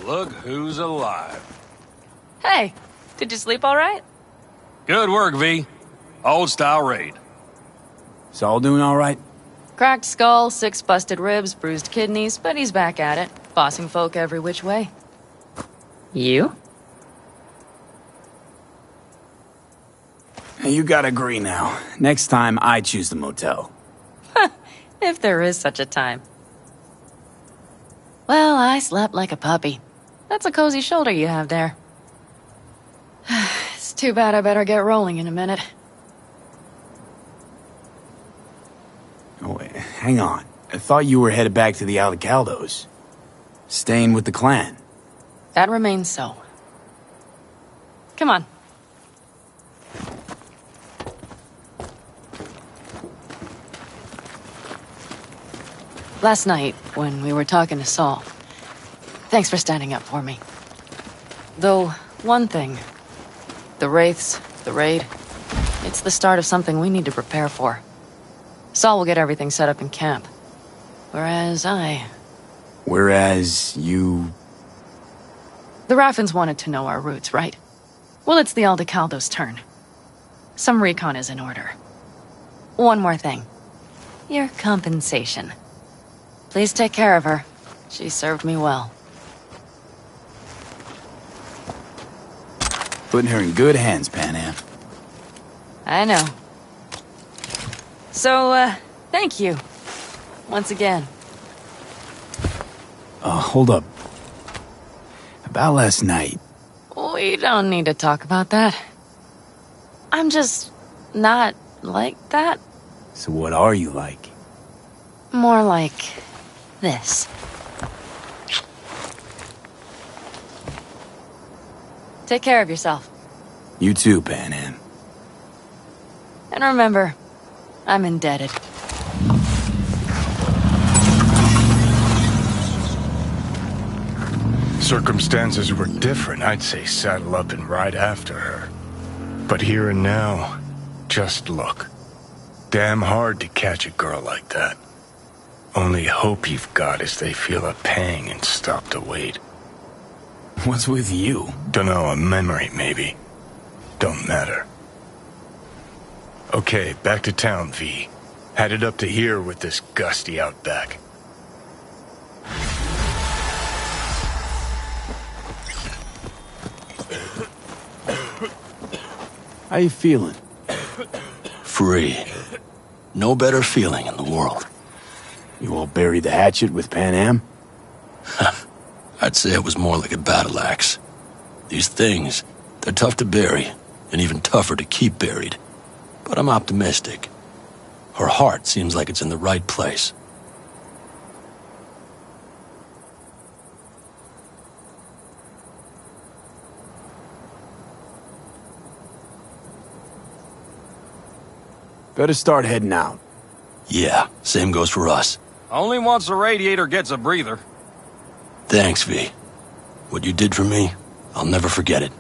Look who's alive. Hey, did you sleep all right? Good work, V. Old-style raid. Saul doing all right? Cracked skull, 6 busted ribs, bruised kidneys, but he's back at it, bossing folk every which way. You? You gotta agree now. Next time, I choose the motel. If there is such a time. Well, I slept like a puppy. That's a cozy shoulder you have there. It's too bad I better get rolling in a minute. Oh, wait, hang on. I thought you were headed back to the Aldecaldos. Staying with the clan. That remains so. Come on. Last night, when we were talking to Saul, thanks for standing up for me. Though, one thing. The Wraiths, the raid, it's the start of something we need to prepare for. Saul will get everything set up in camp. Whereas you... The Raffins wanted to know our roots, right? Well, it's the Aldecaldos' turn. Some recon is in order. One more thing. Your compensation. Please take care of her. She served me well. Putting her in good hands, Panam. I know. So, thank you. Once again. Hold up. About last night. We don't need to talk about that. I'm just not like that. So what are you like? More like this. Take care of yourself. You too, Panam. And remember, I'm indebted. Circumstances were different, I'd say saddle up and ride after her. But here and now, just look. Damn hard to catch a girl like that. Only hope you've got is they feel a pang and stop to wait. What's with you? Dunno, a memory maybe. Don't matter. Okay, back to town, V. Headed up to here with this gusty outback. How you feeling? Free. No better feeling in the world. You all buried the hatchet with Panam? I'd say it was more like a battle axe. These things, they're tough to bury, and even tougher to keep buried. But I'm optimistic. Her heart seems like it's in the right place. Better start heading out. Yeah, same goes for us. Only once the radiator gets a breather. Thanks, V. What you did for me, I'll never forget it.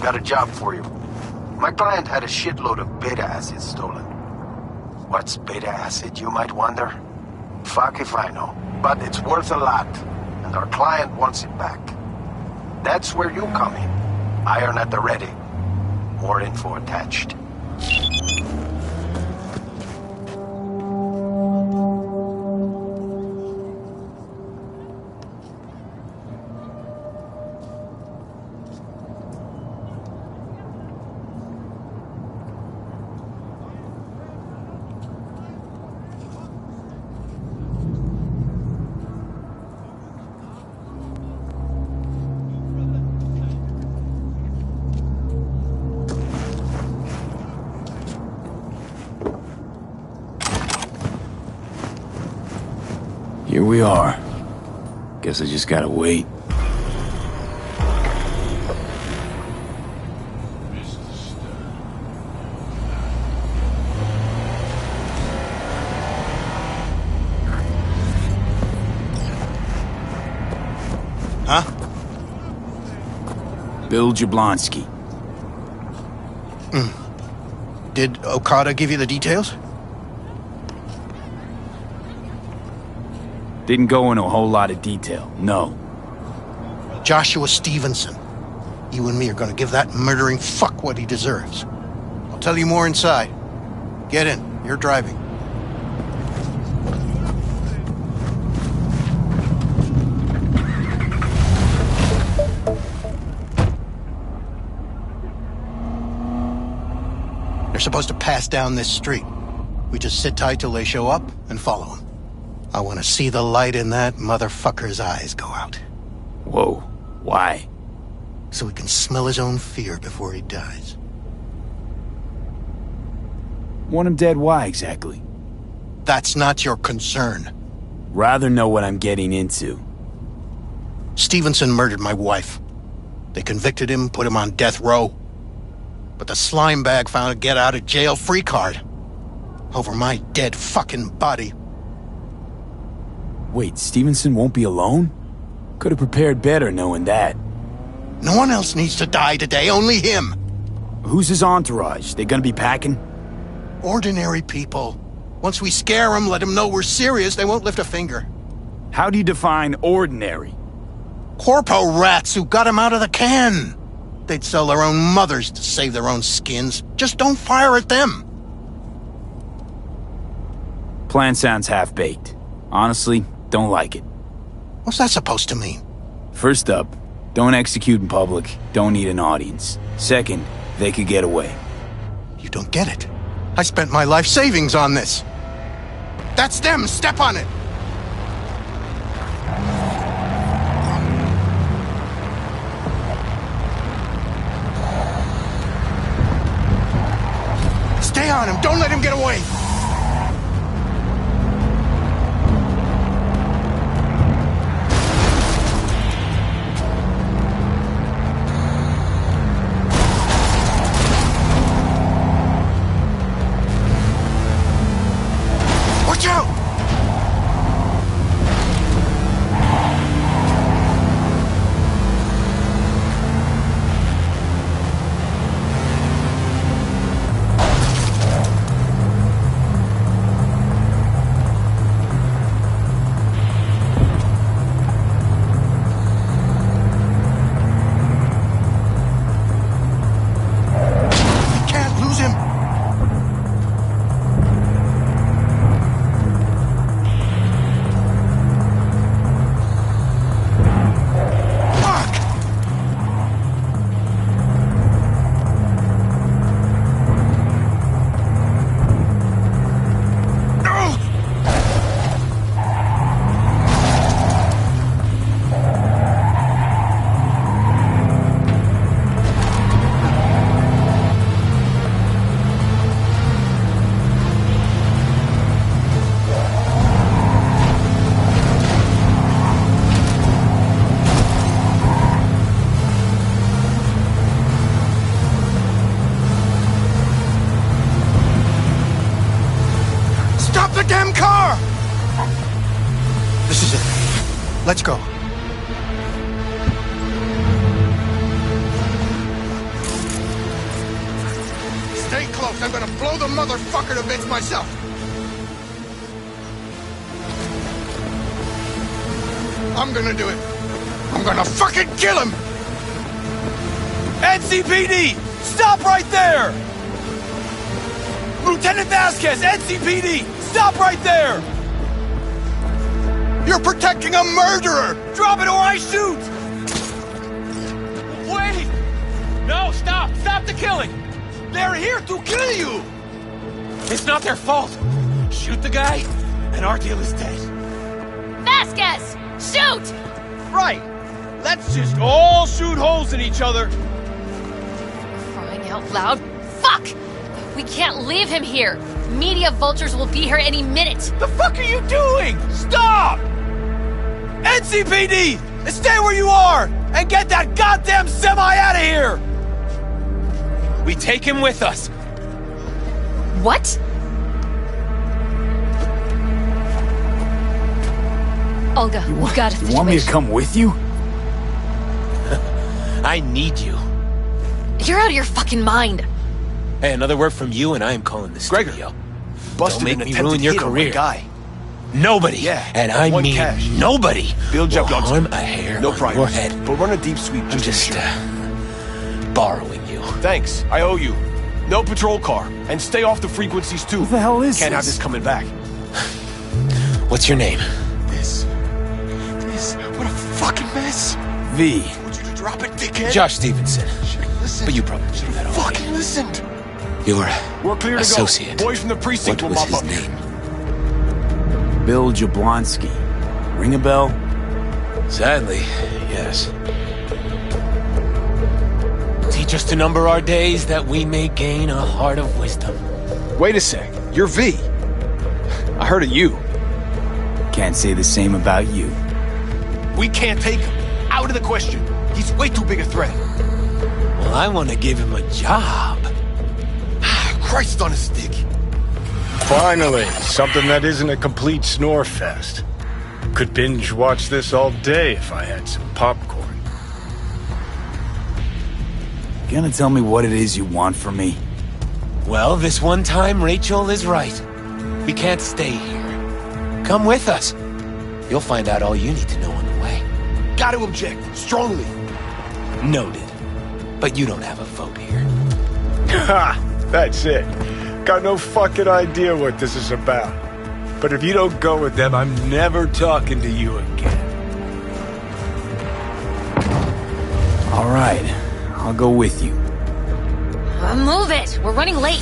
Got a job for you. My client had a shitload of beta acid stolen. What's beta acid, you might wonder? Fuck if I know. But it's worth a lot, and our client wants it back. That's where you come in. Iron at the ready. More info attached. Here we are. Guess I just gotta wait. Huh? Bill Jablonski. Did Okada give you the details? Didn't go into a whole lot of detail, no. Joshua Stevenson. You and me are gonna give that murdering fuck what he deserves. I'll tell you more inside. Get in. You're driving. They're supposed to pass down this street. We just sit tight till they show up and follow them. I want to see the light in that motherfucker's eyes go out. Whoa, why? So he can smell his own fear before he dies. Want him dead, why exactly? That's not your concern. Rather know what I'm getting into. Stevenson murdered my wife. They convicted him, put him on death row. But the slime bag found a get-out-of-jail-free card. Over my dead fucking body. Wait, Stevenson won't be alone? Could have prepared better knowing that. No one else needs to die today, only him. Who's his entourage? They gonna be packing? Ordinary people. Once we scare them, let them know we're serious, they won't lift a finger. How do you define ordinary? Corpo rats who got him out of the can. They'd sell their own mothers to save their own skins. Just don't fire at them. Plan sounds half-baked. Honestly, don't like it. What's that supposed to mean? First up, don't execute in public, don't need an audience. Second, they could get away. You don't get it. I spent my life savings on this. That's them. Step on it. Stay on him. Don't let him get away. Watch out! Can't lose him. Fuck! No! Stop the damn car! This is it. Let's go. Stay close. I'm gonna blow the motherfucker to bits myself. I'm gonna do it. I'm gonna fucking kill him! NCPD! Stop right there! Lieutenant Vasquez, NCPD! Stop right there! You're protecting a murderer! Drop it or I shoot! Wait! No, stop! Stop the killing! They're here to kill you! It's not their fault. Shoot the guy, and our deal is dead. Vasquez! Shoot! Right! Let's just all shoot holes in each other. Crying out loud. Fuck! We can't leave him here. Media vultures will be here any minute. The fuck are you doing? Stop! NCPD! Stay where you are! And get that goddamn semi out of here! We take him with us. What? Olga, we've got a situation. You want me to come with you? I need you. You're out of your fucking mind. Hey, another word from you and I am calling the studio. Busted Don't make an me attempted ruin your hit on my career. guy. Nobody, Yeah, and I one mean cash. nobody, Bill will Jeff Johnson. harm a hair No on price. your head. But run a deep sweep I'm just to just be sure. borrowing you. Thanks, I owe you. No patrol car. And stay off the frequencies too. What the hell is Can't have this? this coming back. What's your name? This. What a fucking mess. V. Want you to drop it, dickhead? Josh Stevenson. Should've listened. But you probably knew that already. Fucking listened. Your We're clear to associate. go. Boys from the precinct What will was mop his up name? here. Bill Jablonski. Ring a bell? Sadly, yes. Teach us to number our days that we may gain a heart of wisdom. Wait a sec. You're V. I heard of you. Can't say the same about you. We can't take him. Out of the question. He's way too big a threat. Well, I want to give him a job. Christ on a stick. Finally, something that isn't a complete snore fest. Could binge watch this all day if I had some popcorn. Gonna tell me what it is you want from me? Well, this one time Rachel is right. We can't stay here. Come with us. You'll find out all you need to know on the way. Got to object. Strongly. Noted. But you don't have a vote here. Ha! That's it. Got no fucking idea what this is about. But if you don't go with them, I'm never talking to you again. All right, I'll go with you. Move it. We're running late.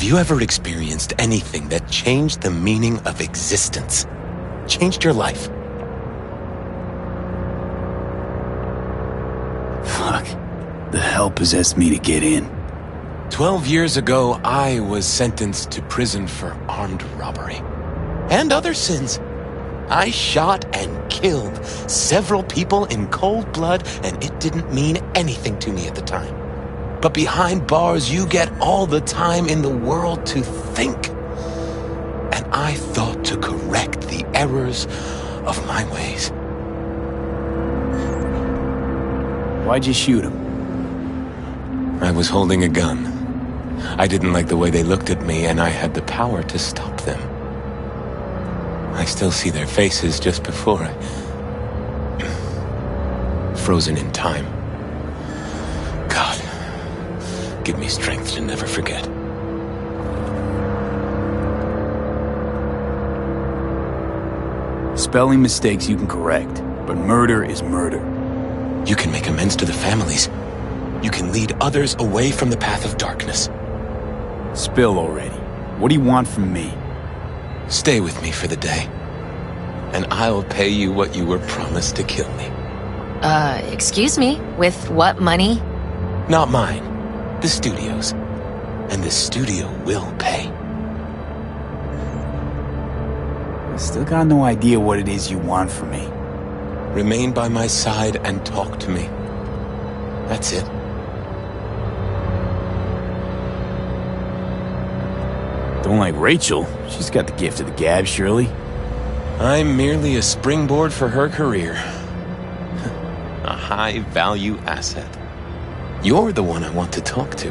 Have you ever experienced anything that changed the meaning of existence? Changed your life? Fuck. The hell possessed me to get in? 12 years ago, I was sentenced to prison for armed robbery. And other sins. I shot and killed several people in cold blood, and it didn't mean anything to me at the time. But behind bars, you get all the time in the world to think. And I thought to correct the errors of my ways. Why'd you shoot him? I was holding a gun. I didn't like the way they looked at me, and I had the power to stop them. I still see their faces just before I... frozen in time. God, give me strength to never forget. Spelling mistakes you can correct, but murder is murder. You can make amends to the families. You can lead others away from the path of darkness. Spill already. What do you want from me? Stay with me for the day, and I'll pay you what you were promised to kill me. Excuse me? With what money? Not mine. The studio's. And the studio will pay. I still got no idea what it is you want from me. Remain by my side and talk to me. That's it. Don't like Rachel. She's got the gift of the gab, surely. I'm merely a springboard for her career. A high-value asset. You're the one I want to talk to.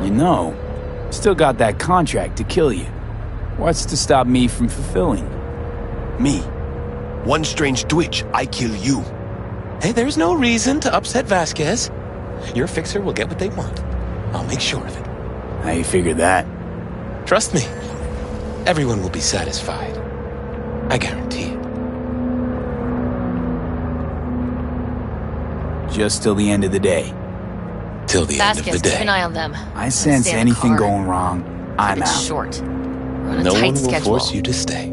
You know, still got that contract to kill you. What's to stop me from fulfilling? Me. One strange twitch, I kill you. Hey, there's no reason to upset Vasquez. Your fixer will get what they want. I'll make sure of it. How you figure that? Trust me. Everyone will be satisfied. I guarantee it. Just till the end of the day. Till the end of Vasquez, the keep an day. eye on them. I sense Stay in the anything car. going wrong, I'm It's out. short. We're on a No tight one will schedule. force you to stay.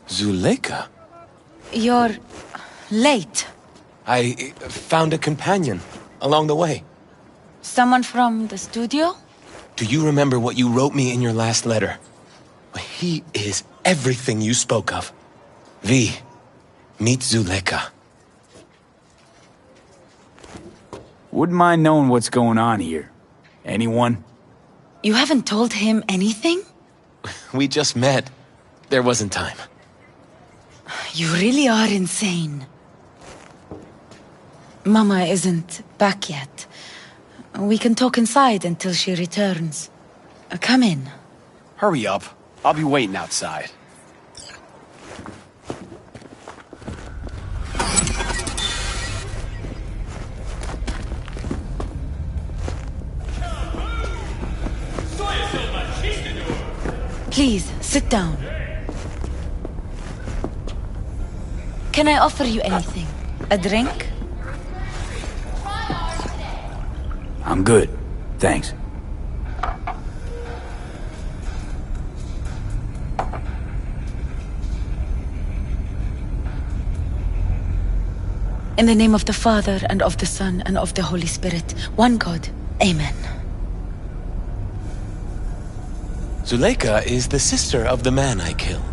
Zuleika? You're late. I found a companion along the way. Someone from the studio? Do you remember what you wrote me in your last letter? He is everything you spoke of. V, meet Zuleika. Wouldn't mind knowing what's going on here. Anyone? You haven't told him anything? We just met. There wasn't time. You really are insane. Mama isn't back yet. We can talk inside until she returns. Come in. Hurry up. I'll be waiting outside. Please, sit down. Can I offer you anything? A drink? I'm good. Thanks. In the name of the Father, and of the Son, and of the Holy Spirit, one God. Amen. Zuleika is the sister of the man I killed.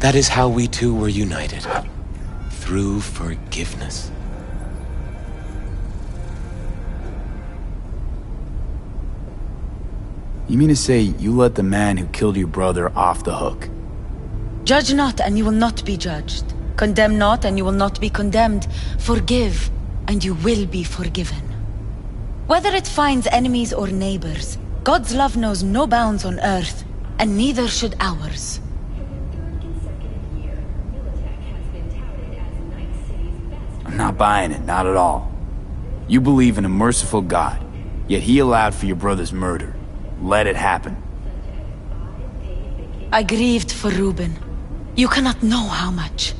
That is how we two were united. Through forgiveness. You mean to say you let the man who killed your brother off the hook? Judge not, and you will not be judged. Condemn not, and you will not be condemned. Forgive, and you will be forgiven. Whether it finds enemies or neighbors, God's love knows no bounds on earth, and neither should ours. I'm not buying it, not at all. You believe in a merciful God, yet he allowed for your brother's murder. Let it happen. I grieved for Reuben. You cannot know how much.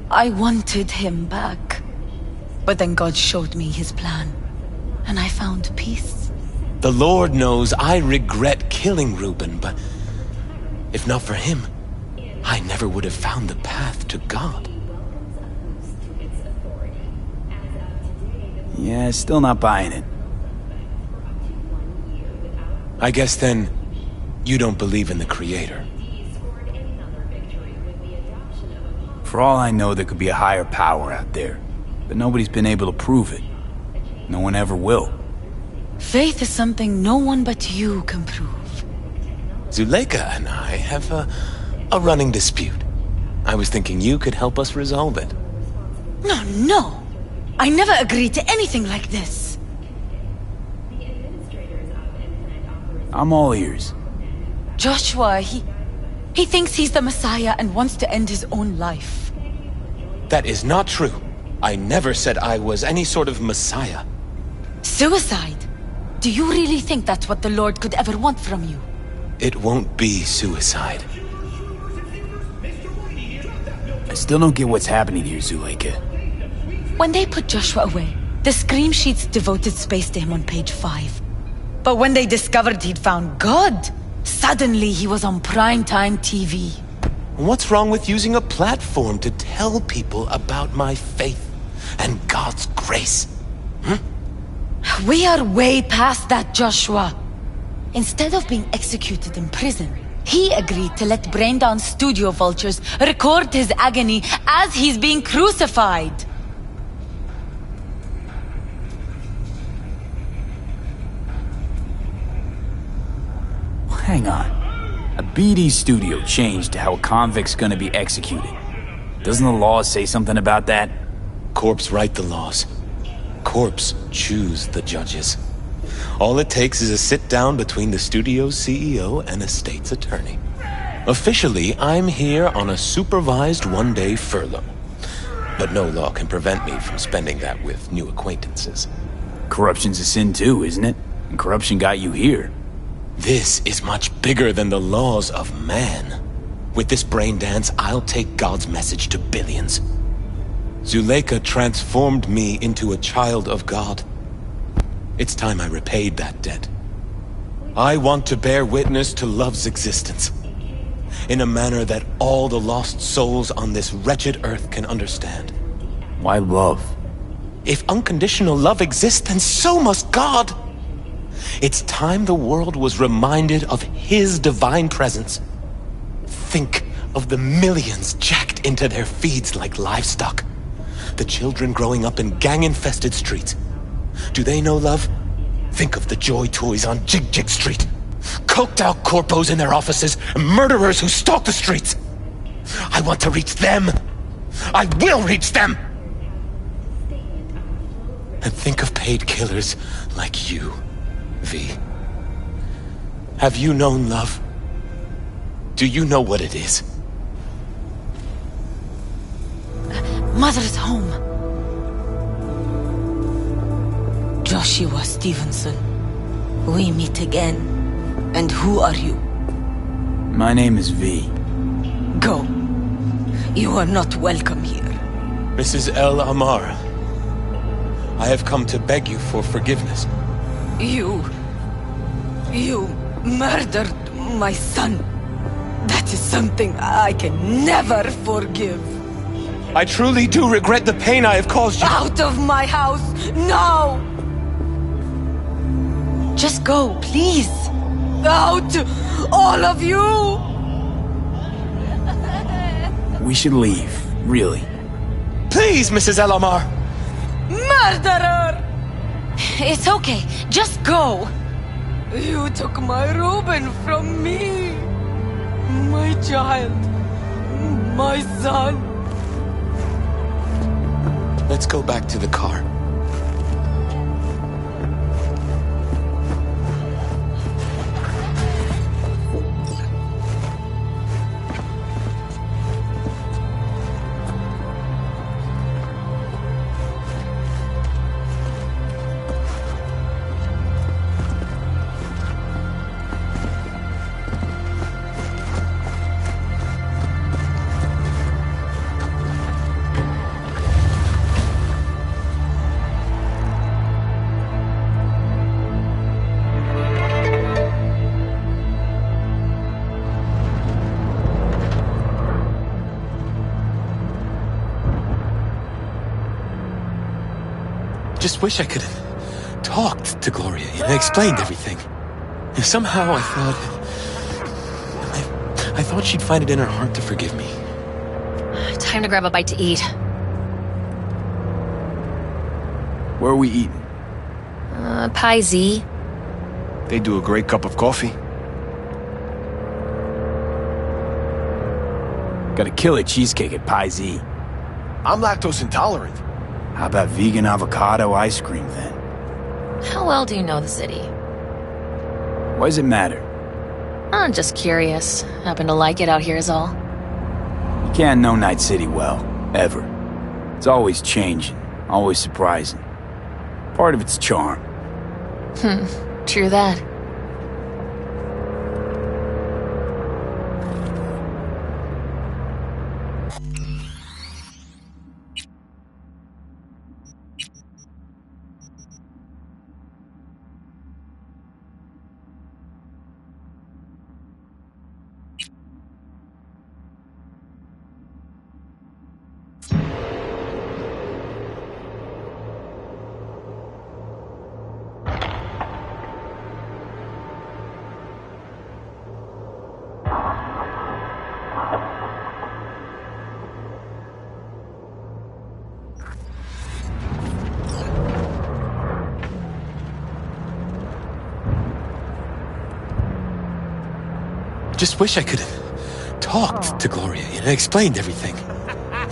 I wanted him back. But then God showed me his plan, and I found peace. The Lord knows I regret killing Reuben, but if not for him, I never would have found the path to God. Yeah, still not buying it. I guess then, you don't believe in the Creator. For all I know, there could be a higher power out there, but nobody's been able to prove it. No one ever will. Faith is something no one but you can prove. Zuleika and I have a running dispute. I was thinking you could help us resolve it. No. I never agreed to anything like this. I'm all ears. Joshua, he thinks he's the Messiah and wants to end his own life. That is not true. I never said I was any sort of Messiah. Suicide? Do you really think that's what the Lord could ever want from you? It won't be suicide. I still don't get what's happening here, Zuleika. When they put Joshua away, the scream sheets devoted space to him on page 5. But when they discovered he'd found God, suddenly he was on primetime TV. What's wrong with using a platform to tell people about my faith and God's grace? We are way past that, Joshua. Instead of being executed in prison, he agreed to let brain-down studio vultures record his agony as he's being crucified. Hang on. A BD studio changed to how a convict's gonna be executed. Doesn't the law say something about that? Corps write the laws. Corps choose the judges. All it takes is a sit-down between the studio's CEO and a state's attorney. Officially, I'm here on a supervised one-day furlough. But no law can prevent me from spending that with new acquaintances. Corruption's a sin too, isn't it? And corruption got you here. This is much bigger than the laws of man. With this brain dance, I'll take God's message to billions. Zuleika transformed me into a child of God. It's time I repaid that debt. I want to bear witness to love's existence, in a manner that all the lost souls on this wretched earth can understand. Why love? If unconditional love exists, then so must God. It's time the world was reminded of His divine presence. Think of the millions jacked into their feeds like livestock. The children growing up in gang-infested streets. Do they know love? Think of the joy toys on Jig Jig Street. Coked out corpos in their offices and murderers who stalk the streets. I want to reach them. I will reach them. And think of paid killers like you, V. Have you known love? Do you know what it is? Mother's home. Joshua Stevenson. We meet again. And who are you? My name is V. Go. You are not welcome here. Mrs. El Amar, I have come to beg you for forgiveness. You murdered my son. That is something I can never forgive. I truly do regret the pain I have caused you. Out of my house, now! Just go, please. Out, all of you! We should leave, really. Please, Mrs. Elamar! Murderer! It's okay. Just go. You took my Reuben from me. My child. My son. Let's go back to the car. Just wish I could have talked to Gloria and explained everything. Somehow I thought she'd find it in her heart to forgive me. Time to grab a bite to eat. Where are we eating? Pie Z. They do a great cup of coffee. Got a killer cheesecake at Pie Z. I'm lactose intolerant. How about vegan avocado ice cream, then? How well do you know the city? Why does it matter? I'm just curious. Happen to like it out here is all. You can't know Night City well, ever. It's always changing, always surprising. Part of its charm. True that. Just wish I could have talked to Gloria and explained everything.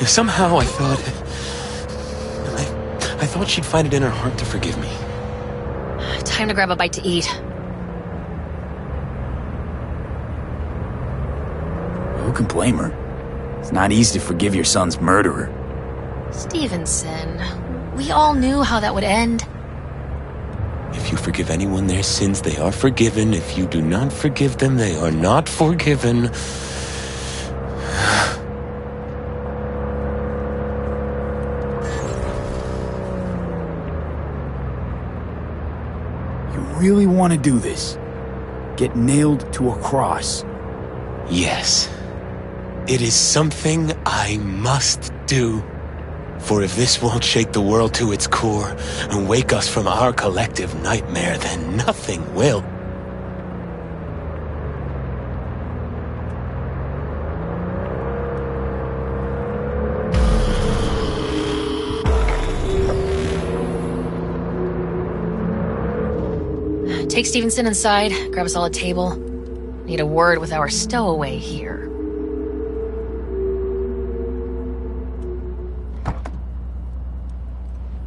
Somehow I thought she'd find it in her heart to forgive me. Time to grab a bite to eat. Who can blame her? It's not easy to forgive your son's murderer. Stevenson, we all knew how that would end. If you forgive anyone their sins, they are forgiven. If you do not forgive them, they are not forgiven. You really want to do this? Get nailed to a cross? Yes. It is something I must do. For if this won't shake the world to its core and wake us from our collective nightmare, then nothing will. Take Stevenson inside, grab us all a table. Need a word with our stowaway here.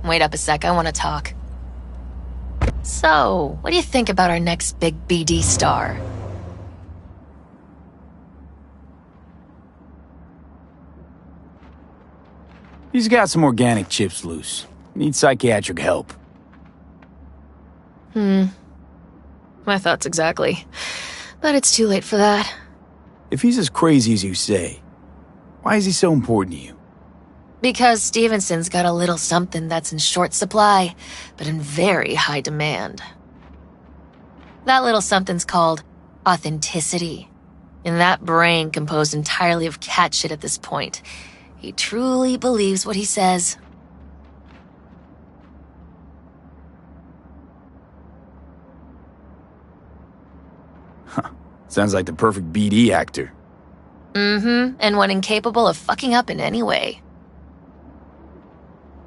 Wait up a sec, I want to talk. So, what do you think about our next big BD star? He's got some organic chips loose. Needs psychiatric help. My thoughts exactly. But it's too late for that. If he's as crazy as you say, why is he so important to you? Because Stevenson's got a little something that's in short supply, but in very high demand. That little something's called authenticity. And that brain composed entirely of cat shit at this point. He truly believes what he says. Sounds like the perfect BD actor. Mm-hmm, and one incapable of fucking up in any way.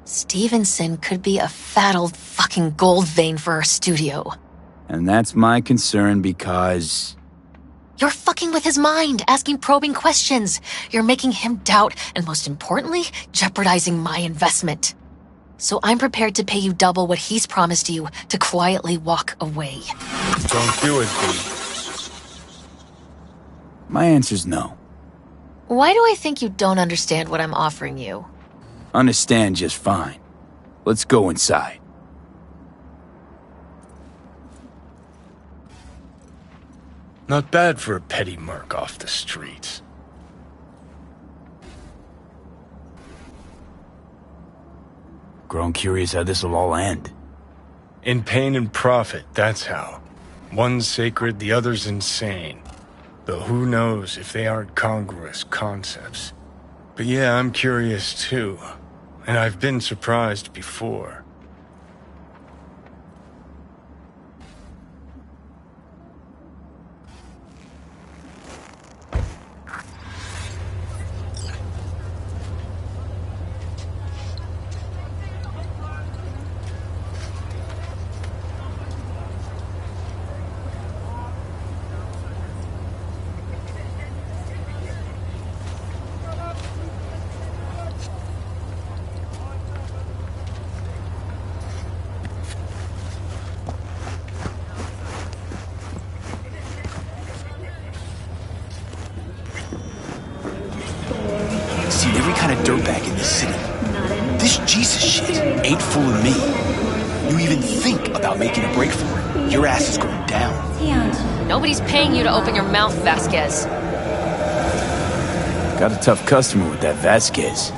Stevenson could be a fat old fucking gold vein for our studio. And that's my concern because... You're fucking with his mind, asking probing questions. You're making him doubt, and most importantly, jeopardizing my investment. So I'm prepared to pay you double what he's promised you to quietly walk away. Don't do it, B. My answer's no. Why do I think you don't understand what I'm offering you? Understand just fine. Let's go inside. Not bad for a petty merc off the streets. Grown curious how this'll all end. In pain and profit, that's how. One's sacred, the other's insane. Though who knows if they aren't congruous concepts. But yeah, I'm curious too. And I've been surprised before. Seen every kind of dirtbag in this city. This Jesus shit ain't fooling me. You even think about making a break for it, your ass is going down. Nobody's paying you to open your mouth, Vasquez. Got a tough customer with that Vasquez.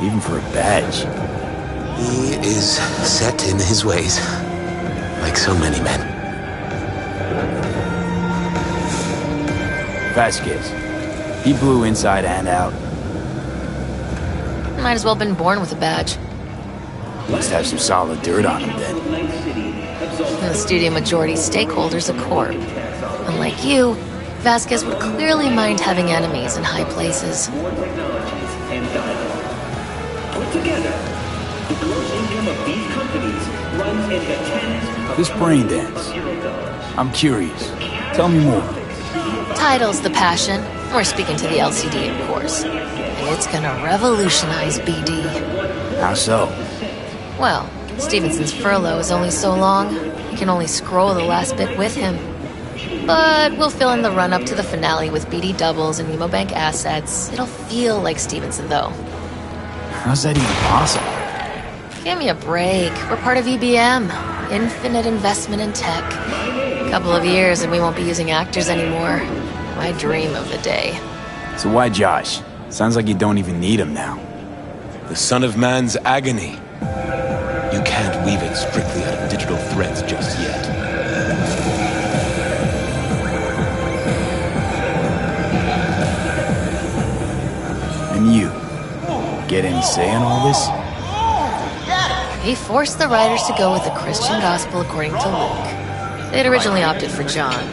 Even for a badge. He is set in his ways, like so many men. Vasquez. He blew inside and out. Might as well have been born with a badge. Must have some solid dirt on him then. And the studio majority stakeholder's a corp. Unlike you, Vasquez would clearly mind having enemies in high places. This brain dance. I'm curious. Tell me more. Title's the passion. We're speaking to the LCD, of course. And it's gonna revolutionize BD. How so? Well, Stevenson's furlough is only so long. We can only scroll the last bit with him. But we'll fill in the run-up to the finale with BD doubles and Nemo Bank assets. It'll feel like Stevenson, though. How's that even possible? Give me a break. We're part of EBM. Infinite investment in tech. Couple of years and we won't be using actors anymore. My dream of the day. So why Josh? Sounds like you don't even need him now. The son of man's agony. You can't weave it strictly out of digital threads just yet. And you? Get any say in all this? He forced the writers to go with the Christian gospel according to Luke. They'd originally opted for John.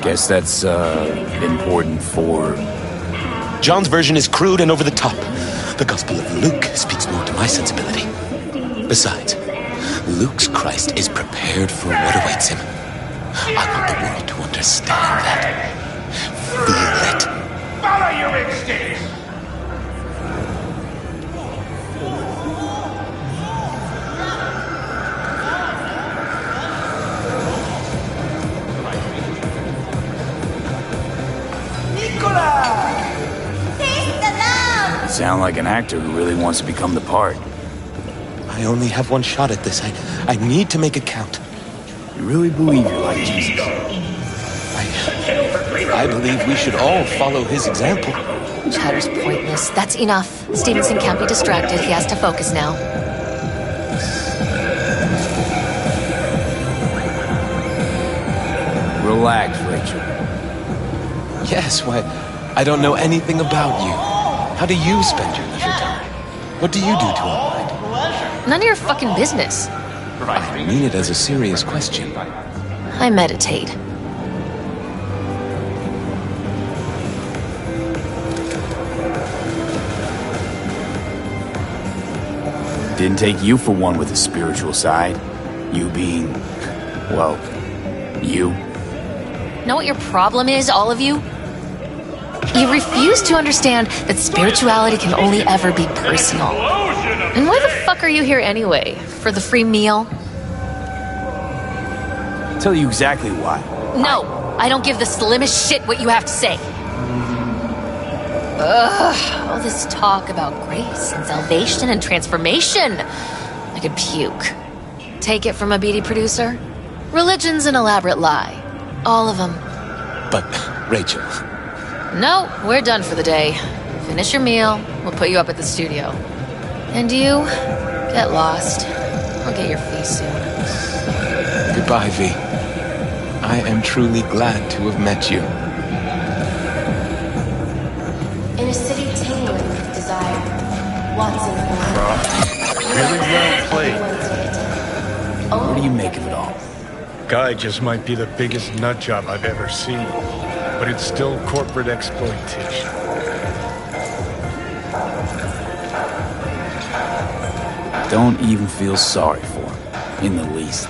Guess that's, important for... John's version is crude and over the top. The Gospel of Luke speaks more to my sensibility. Besides, Luke's Christ is prepared for what awaits him. I want the world to understand that. Feel it. Follow your instincts! Sound like an actor who really wants to become the part. I only have one shot at this. I need to make it count. You really believe you're like Jesus? I believe we should all follow his example. Chatter's pointless. That's enough. Stevenson can't be distracted. He has to focus now. Relax, Rachel. Yes, why, I don't know anything about you. How do you spend your leisure time? What do you do to unwind? None of your fucking business. I mean it as a serious question. I meditate. Didn't take you for one with a spiritual side. You being, well, you. Know what your problem is, all of you? You refuse to understand that spirituality can only ever be personal. And why the fuck are you here anyway? For the free meal? Tell you exactly why. No, I don't give the slimmest shit what you have to say. Ugh, all this talk about grace and salvation and transformation. I could puke. Take it from a beady producer? Religion's an elaborate lie. All of them. But, Rachel... No, we're done for the day. Finish your meal, we'll put you up at the studio. And you, get lost. I'll get your fee soon. Goodbye, V. I am truly glad to have met you. In a city tingling with desire, Watson Really well played. What do you make of it all? Guy just might be the biggest nutjob I've ever seen, but it's still corporate exploitation. Don't even feel sorry for him, in the least.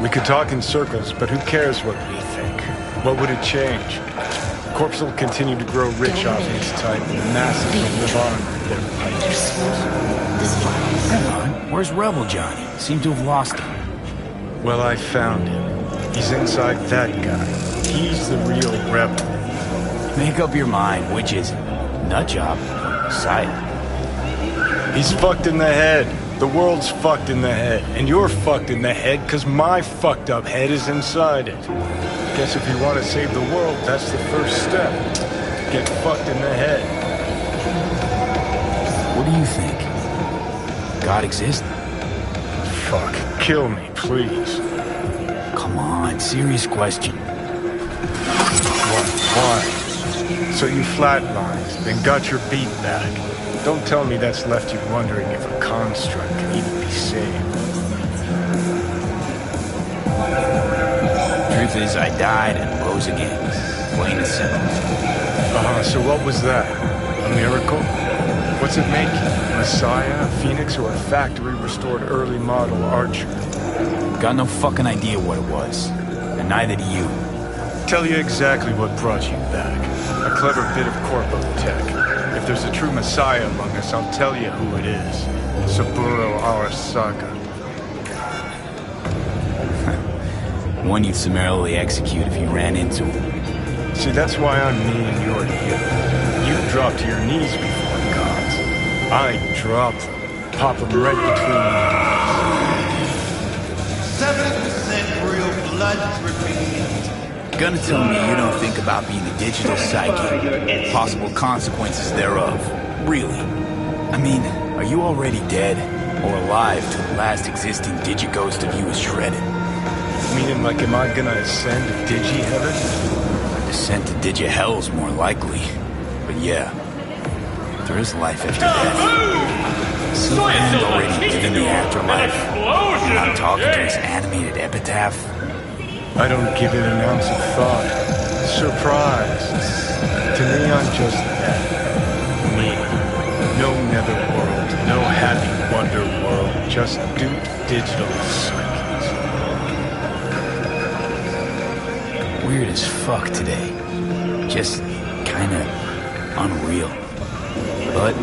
We could talk in circles, but who cares what we think? What would it change? Corpse will continue to grow rich off his type, and the masses will live on with their pipes. Hang on, where's Rebel Johnny? Seem to have lost him. Well, I found him. He's inside that guy. He's the real rebel. Make up your mind, which is it? Nutjob or Messiah? He's fucked in the head. The world's fucked in the head. And you're fucked in the head because my fucked up head is inside it. Guess if you want to save the world, that's the first step. Get fucked in the head. What do you think? God exists? Fuck. Kill me, please. Come on, serious question. What? Why? So you flatlined, then got your beat back. Don't tell me that's left you wondering if a construct can even be saved. Truth is, I died and rose again. Plain and simple. So what was that? A miracle? What's it make you? Messiah, a phoenix, or a factory-restored early model archer? Got no fucking idea what it was. And neither do you. Tell you exactly what brought you back. A clever bit of corpo tech. If there's a true Messiah among us, I'll tell you who it is. Saburo Arasaka. One you'd summarily execute if you ran into him. See, that's why I'm me and you're you. You drop to your knees before gods. I drop them. Pop them right between the eyes. 7% real blood dripping. Gonna tell me you don't think about being a digital psyche, possible consequences thereof. Really? I mean, are you already dead? Or alive till the last existing digighost of you is shredded? Meaning, like, am I gonna ascend to digi-heaven? Descent to digi-hell's more likely. But yeah, there is life after death. Silverhand already given the afterlife. I'm talking to his animated epitaph. I don't give it an ounce of thought. Surprise. To me, I'm just that. Me. No netherworld, no happy wonder world, just duped digital psyches. Weird as fuck today. Just kinda unreal. But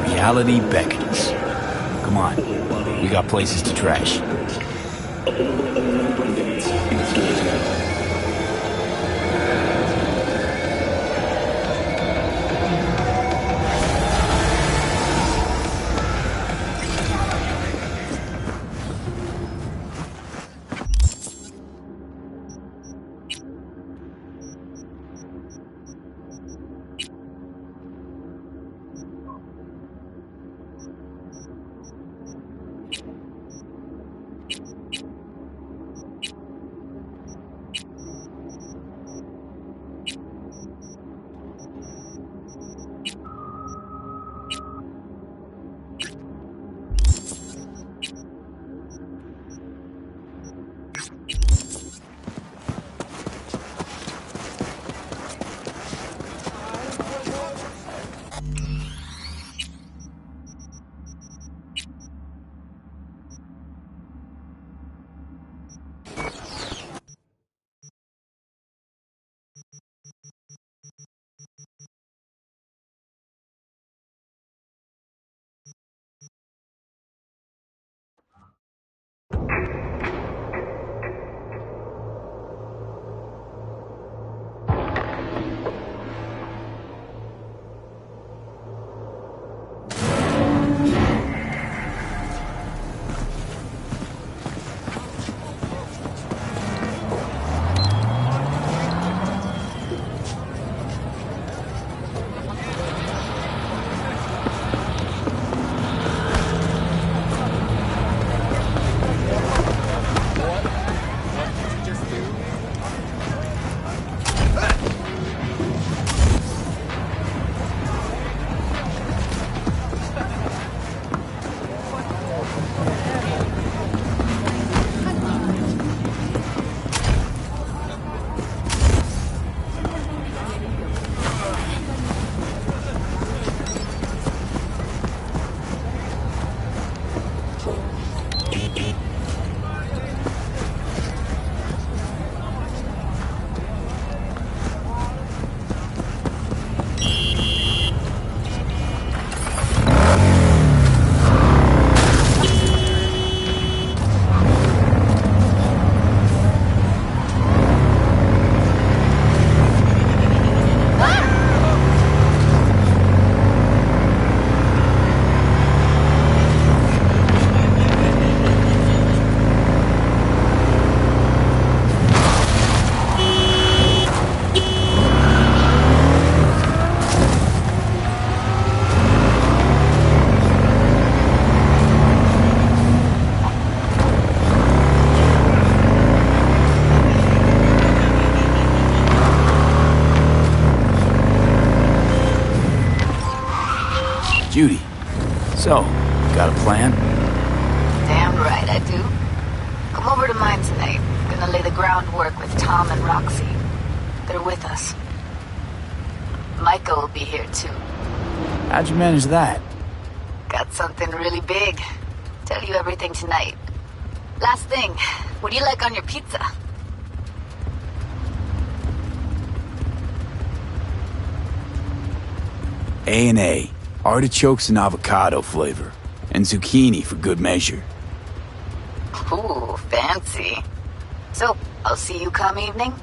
reality beckons. Come on, we got places to trash. Judy, so, got a plan? Damn right I do. Come over to mine tonight. Gonna lay the groundwork with Tom and Roxy. They're with us. Micah will be here too. How'd you manage that? Got something really big. Tell you everything tonight. Last thing, what do you like on your pizza? A&A. Artichokes and avocado flavor. And zucchini for good measure. Ooh, fancy. So, I'll see you come evening?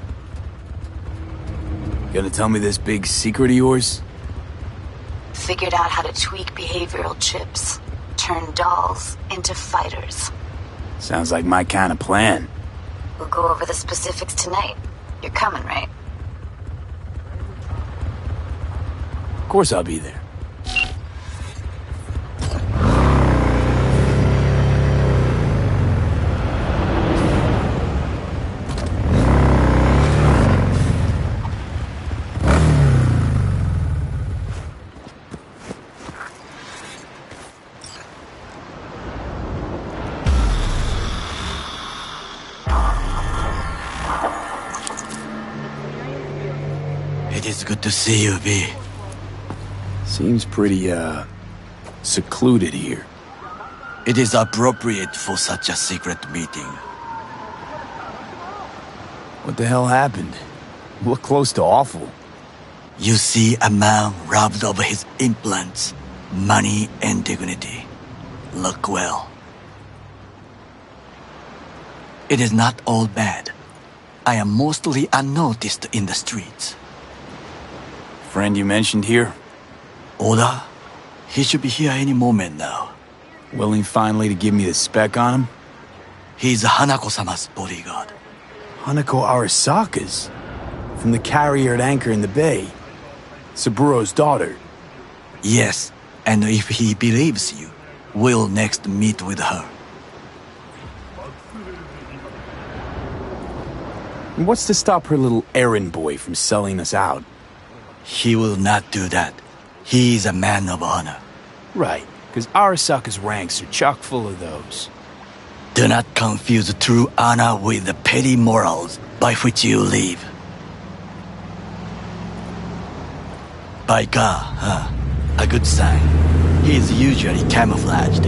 Gonna tell me this big secret of yours? Figured out how to tweak behavioral chips. Turn dolls into fighters. Sounds like my kind of plan. We'll go over the specifics tonight. You're coming, right? Of course I'll be there. It is good to see you, V. Seems pretty, secluded here. It is appropriate for such a secret meeting. What the hell happened? You look close to awful. You see a man robbed of his implants, money and dignity. Look well. It is not all bad. I am mostly unnoticed in the streets. Friend you mentioned here? Oda? He should be here any moment now. Willing finally to give me the spec on him? He's Hanako-sama's bodyguard. Hanako Arasaka's? From the carrier at anchor in the bay. Saburo's daughter. Yes, and if he believes you, we'll next meet with her. And what's to stop her little errand boy from selling us out? He will not do that. He is a man of honor. Right, because Arasaka's ranks are chock full of those. Do not confuse true honor with the petty morals by which you live. By God, huh? A good sign. He is usually camouflaged.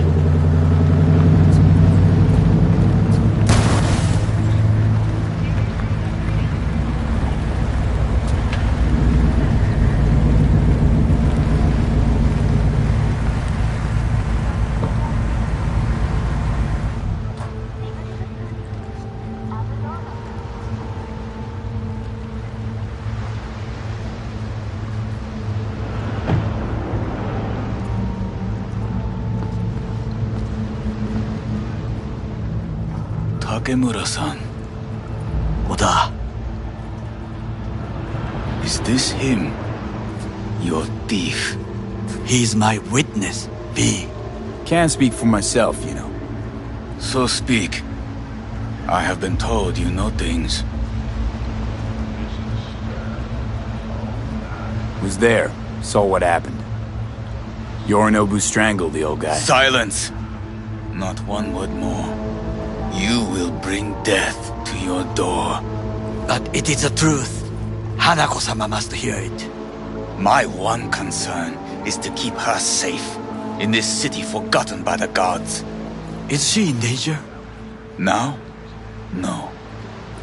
Takemura-san. Oda. Is this him? Your thief? He's my witness, V. Can't speak for myself, you know. So speak. I have been told you know things. Was there. Saw what happened. Yorinobu strangled the old guy. Silence! Not one word more. You will bring death to your door. But it is the truth. Hanako-sama must hear it. My one concern is to keep her safe in this city forgotten by the gods. Is she in danger? Now? No.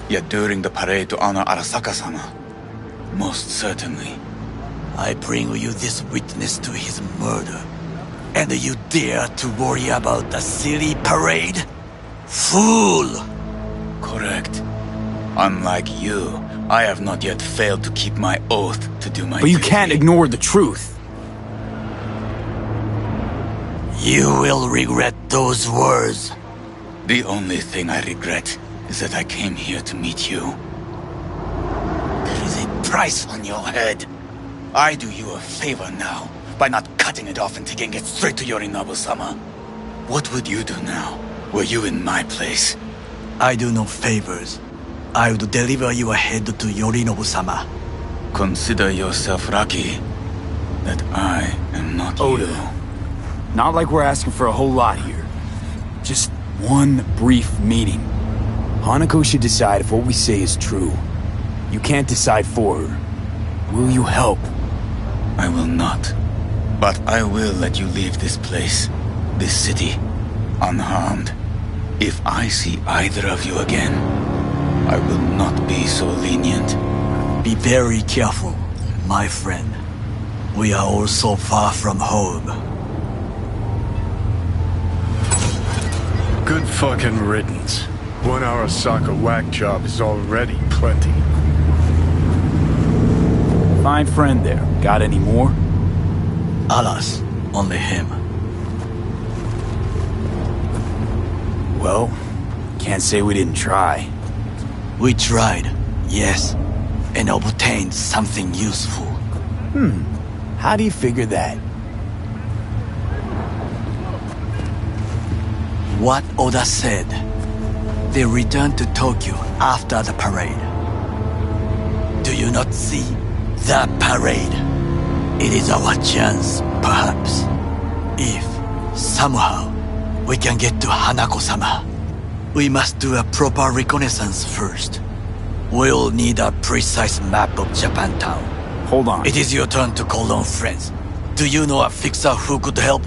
Yet during the parade to honor Arasaka-sama, most certainly. I bring you this witness to his murder, and you dare to worry about a silly parade? Fool! Correct. Unlike you, I have not yet failed to keep my oath to do my But you duty. can't ignore the truth. You will regret those words. The only thing I regret is that I came here to meet you. There is a price on your head. I do you a favor now by not cutting it off and taking it straight to Yorinobu-sama. What would you do now, were you in my place? I do no favors. I would deliver your head to Consider yourself lucky that I am not Oda, you. Not like we're asking for a whole lot here. Just one brief meeting. Hanako should decide if what we say is true. You can't decide for her. Will you help? I will not. But I will let you leave this place, this city, unharmed. If I see either of you again, I will not be so lenient. Be very careful, my friend. We are all so far from home. Good fucking riddance. 1 Arasaka whack job is already plenty. Fine friend there. Got any more? Alas, only him. Well, can't say we didn't try. We tried, yes, and obtained something useful. How do you figure that? What Oda said. They returned to Tokyo after the parade. Do you not see that parade? It is our chance, perhaps. If, somehow, we can get to Hanako-sama, we must do a proper reconnaissance first. We'll need a precise map of Japantown. Hold on. It is your turn to call on friends. Do you know a fixer who could help?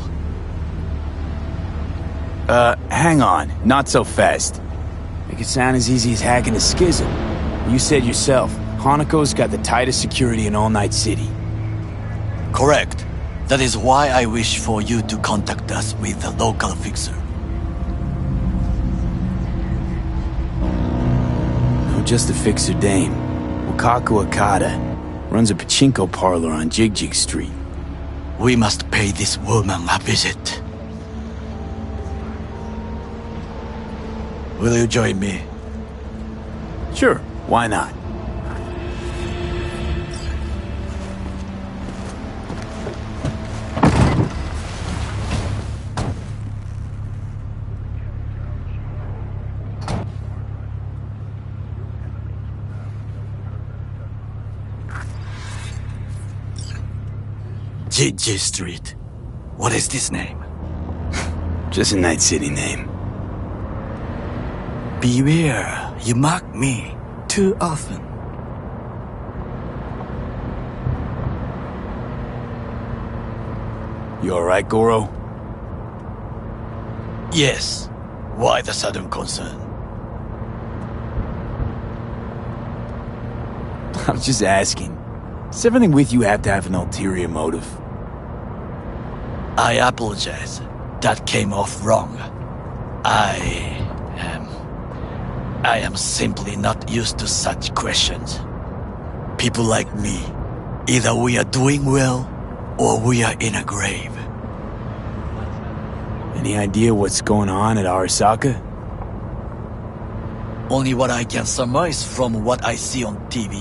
Hang on. Not so fast. Make it sound as easy as hacking a schism. You said yourself, Hanako's got the tightest security in All Night City. Correct. That is why I wish for you to contact us with the local fixer. No, just a fixer dame. Wakaku Akata. Runs a pachinko parlor on Jig Street. We must pay this woman a visit. Will you join me? Sure, why not? Jig Street. What is this name? Just a Night City name. Beware, you mock me too often. You alright, Goro? Yes. Why the sudden concern? I was just asking. Does everything with you have to have an ulterior motive? I apologize. That came off wrong. I am simply not used to such questions. People like me, either we are doing well, or we are in a grave. Any idea what's going on at Arasaka? Only what I can surmise from what I see on TV.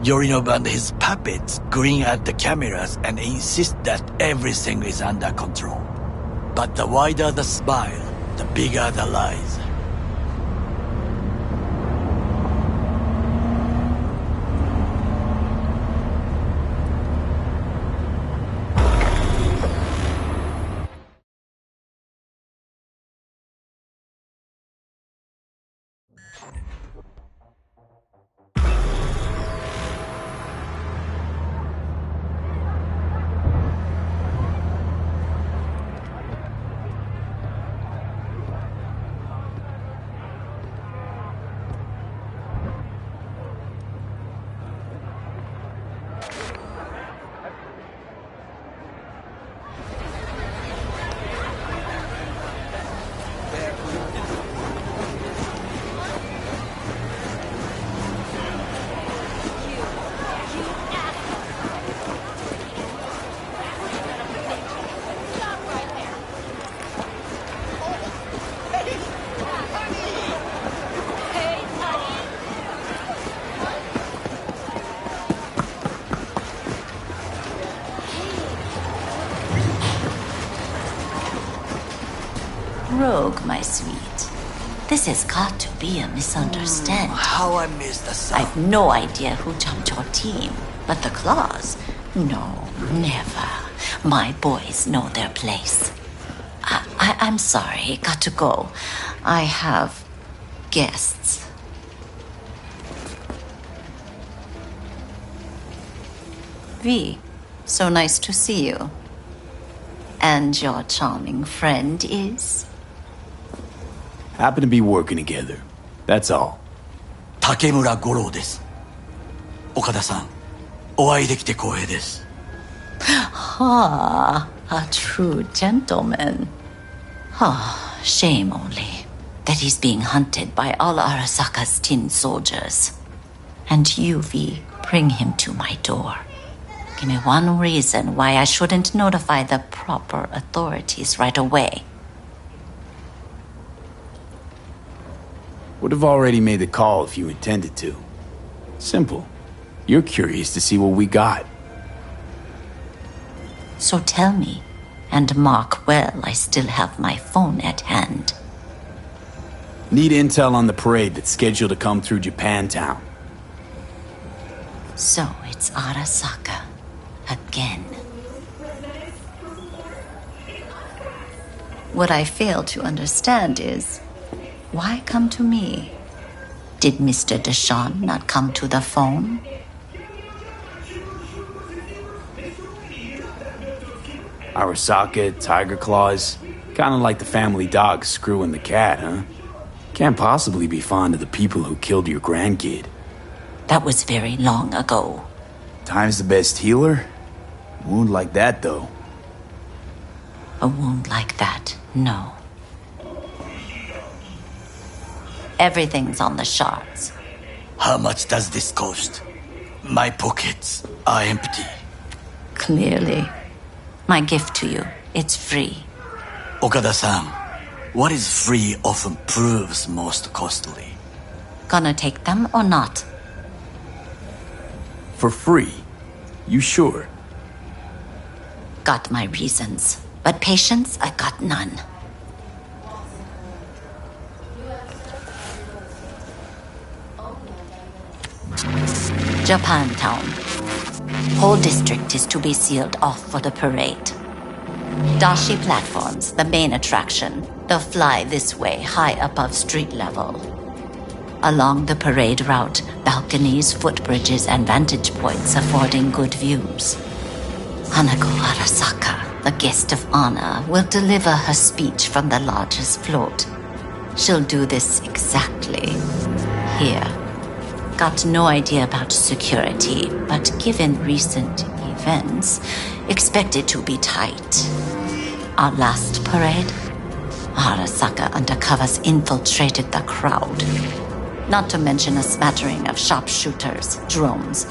Yorinobu and his puppets grin at the cameras and insist that everything is under control. But the wider the smile, the bigger the lies. Rogue, my sweet. This has got to be a misunderstanding. How I missed the sound. I've no idea who jumped your team, but the claws? No, never. My boys know their place. I'm sorry, got to go. I have guests. V, so nice to see you. And your charming friend is? Happen to be working together. That's all. Takemura Goro です。岡田さん、お会いできて光栄です。Ah, a true gentleman. Ah, shame only that he's being hunted by all Arasaka's tin soldiers. And you, V, bring him to my door. Give me one reason why I shouldn't notify the proper authorities right away. Would have already made the call if you intended to. Simple. You're curious to see what we got. So tell me, and mark well I still have my phone at hand. Need intel on the parade that's scheduled to come through Japantown. So it's Arasaka. Again. What I fail to understand is, why come to me? Did Mr. Deshawn not come to the phone? Arasaka, Tiger Claws. Kinda like the family dog screwing the cat, huh? Can't possibly be fond of the people who killed your grandkid. That was very long ago. Time's the best healer? Wound like that, though. A wound like that, no. Everything's on the shards. How much does this cost? My pockets are empty. Clearly. My gift to you, it's free. Okada-san, what is free often proves most costly. Gonna take them or not? For free? You sure? Got my reasons, but patience, I got none. Japantown. Whole district is to be sealed off for the parade. Dashi platforms, the main attraction. They'll fly this way, high above street level. Along the parade route, balconies, footbridges, and vantage points affording good views. Hanako Arasaka, the guest of honor, will deliver her speech from the largest float. She'll do this exactly here. Got no idea about security, but given recent events, expect it to be tight. Our last parade, Arasaka undercovers infiltrated the crowd. Not to mention a smattering of sharpshooters, drones,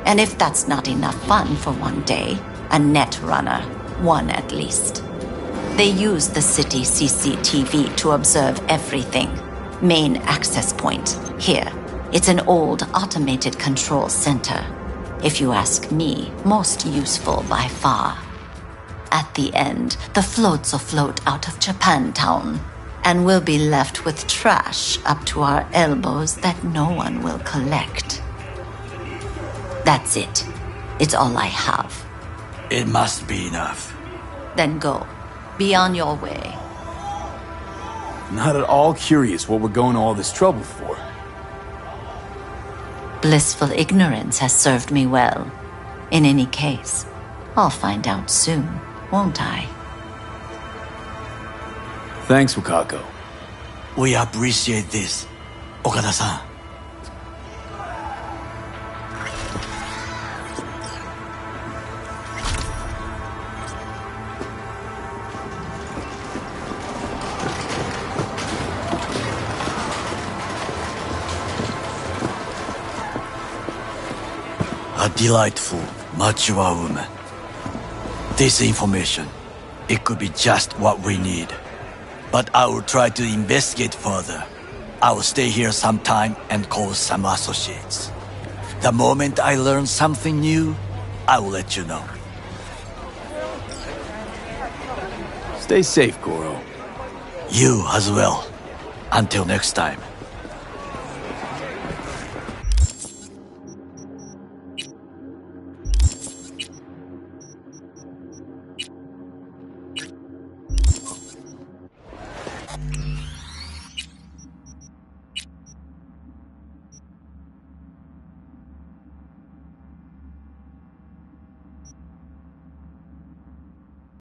and if that's not enough fun for one day, a net runner, one at least. They use the city CCTV to observe everything. Main access point, here. It's an old automated control center. If you ask me, most useful by far. At the end, the floats will float out of Japantown, and we'll be left with trash up to our elbows that no one will collect. That's it. It's all I have. It must be enough. Then go. Be on your way. Not at all curious what we're going to all this trouble for. Blissful ignorance has served me well. In any case, I'll find out soon, won't I? Thanks, Wakako. We appreciate this, Okada-san. A delightful, mature woman. This information, it could be just what we need. But I will try to investigate further. I will stay here some time and call some associates. The moment I learn something new, I will let you know. Stay safe, Goro. You as well. Until next time.